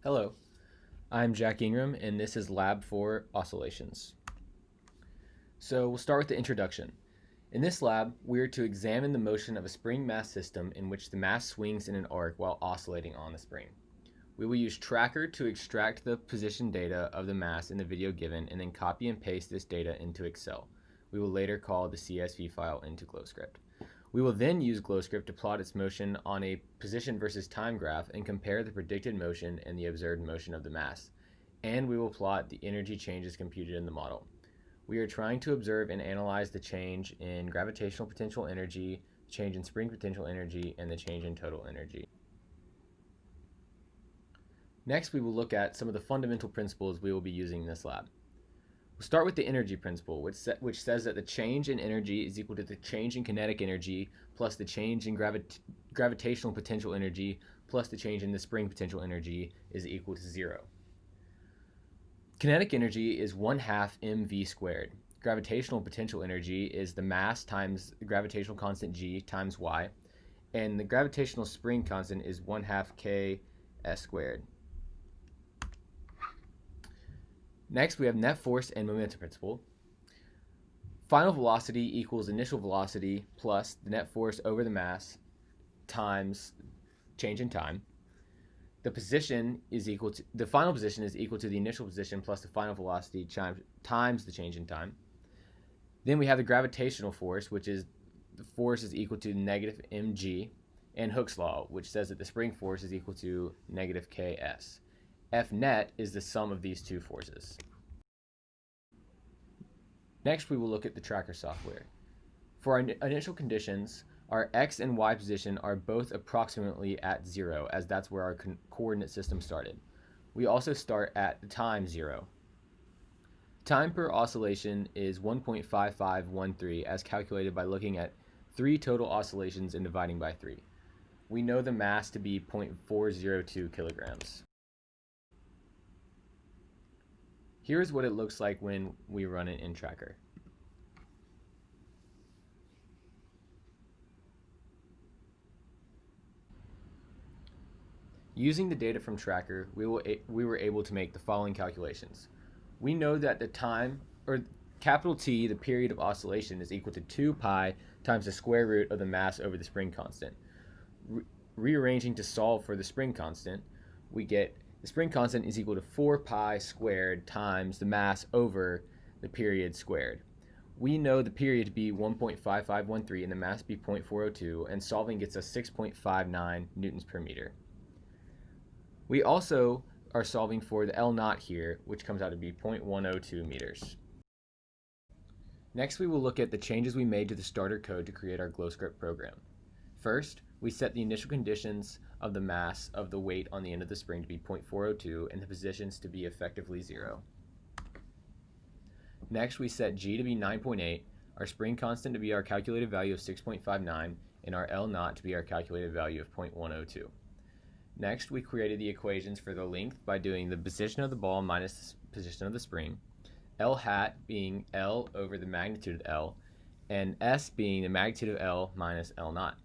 Hello, I'm Jack Ingram, and this is Lab 4 Oscillations. So we'll start with the introduction. In this lab, we are to examine the motion of a spring mass system in which the mass swings in an arc while oscillating on the spring. We will use Tracker to extract the position data of the mass in the video given and then copy and paste this data into Excel. We will later call the CSV file into GlowScript. We will then use GlowScript to plot its motion on a position versus time graph and compare the predicted motion and the observed motion of the mass. And we will plot the energy changes computed in the model. We are trying to observe and analyze the change in gravitational potential energy, change in spring potential energy, and the change in total energy. Next, we will look at some of the fundamental principles we will be using in this lab. We'll start with the energy principle, which says that the change in energy is equal to the change in kinetic energy plus the change in gravitational potential energy plus the change in the spring potential energy is equal to 0. Kinetic energy is 1/2 mv squared. Gravitational potential energy is the mass times the gravitational constant g times y, and the gravitational spring constant is 1/2 k s squared. Next, we have net force and momentum principle. Final velocity equals initial velocity plus the net force over the mass times change in time. The final position is equal to the initial position plus the final velocity times the change in time. Then we have the gravitational force, which is the force is equal to negative mg, and Hooke's law, which says that the spring force is equal to negative ks. F net is the sum of these two forces. Next, we will look at the Tracker software. For our initial conditions, our x and y position are both approximately at 0, as that's where our coordinate system started. We also start at the time 0. Time per oscillation is 1.5513 as calculated by looking at 3 total oscillations and dividing by 3. We know the mass to be 0.402 kilograms. Here's what it looks like when we run it in Tracker. Using the data from Tracker, we were able to make the following calculations. We know that the time, or capital T, the period of oscillation, is equal to 2 pi times the square root of the mass over the spring constant. Rearranging to solve for the spring constant, we get the spring constant is equal to 4 pi squared times the mass over the period squared. We know the period to be 1.5513 and the mass to be 0.402, and solving gets us 6.59 newtons per meter. We also are solving for the L naught here, which comes out to be 0.102 meters. Next, we will look at the changes we made to the starter code to create our GlowScript program. First, we set the initial conditions of the mass of the weight on the end of the spring to be 0.402 and the positions to be effectively 0. Next, we set G to be 9.8, our spring constant to be our calculated value of 6.59, and our L naught to be our calculated value of 0.102. Next, we created the equations for the length by doing the position of the ball minus the position of the spring, L hat being L over the magnitude of L, and S being the magnitude of L minus L naught.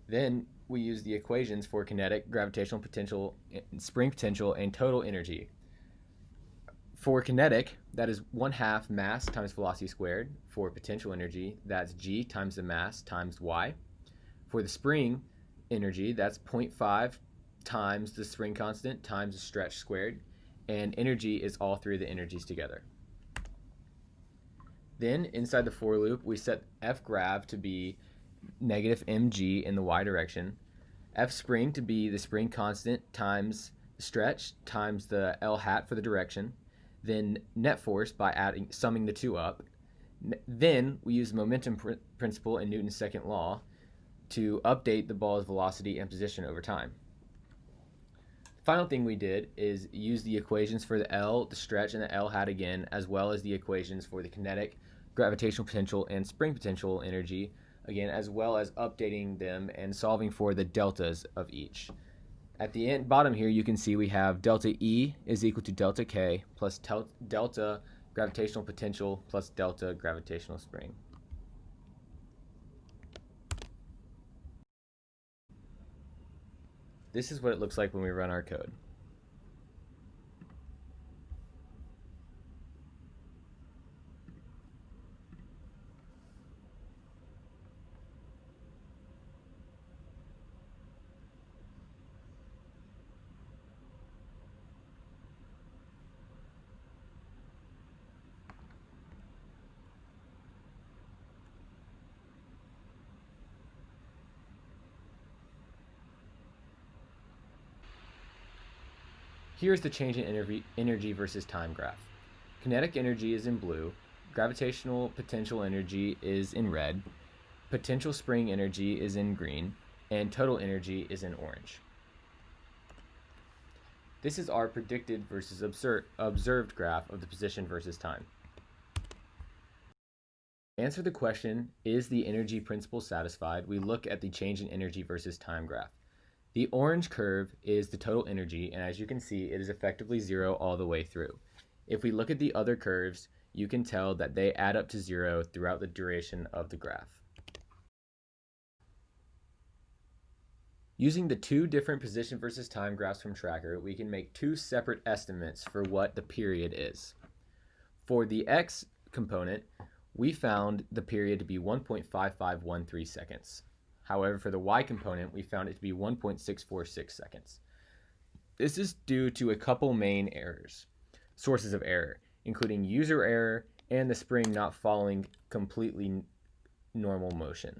Then we use the equations for kinetic, gravitational potential, spring potential, and total energy. For kinetic, that is 1/2 mass times velocity squared. For potential energy, that's G times the mass times Y. For the spring energy, that's 0.5 times the spring constant times the stretch squared. And energy is all three of the energies together. Then, inside the for loop, we set F grav to be negative mg in the y direction, F spring to be the spring constant times the stretch times the L hat for the direction, then net force by summing the two up. Then we use the momentum principle and Newton's second law to update the ball's velocity and position over time. The final thing we did is use the equations for the L, the stretch, and the L hat again, as well as the equations for the kinetic, gravitational potential, and spring potential energy, again, as well as updating them and solving for the deltas of each. At the bottom here, you can see we have delta E is equal to delta K plus delta gravitational potential plus delta gravitational spring. This is what it looks like when we run our code. Here's the change in energy versus time graph. Kinetic energy is in blue, gravitational potential energy is in red, potential spring energy is in green, and total energy is in orange. This is our predicted versus observed graph of the position versus time. To answer the question, is the energy principle satisfied, we look at the change in energy versus time graph. The orange curve is the total energy, and as you can see, it is effectively zero all the way through. If we look at the other curves, you can tell that they add up to zero throughout the duration of the graph. Using the two different position versus time graphs from Tracker, we can make two separate estimates for what the period is. For the x component, we found the period to be 1.5513 seconds. However, for the y component, we found it to be 1.646 seconds. This is due to a couple main sources of error, including user error and the spring not following completely normal motion.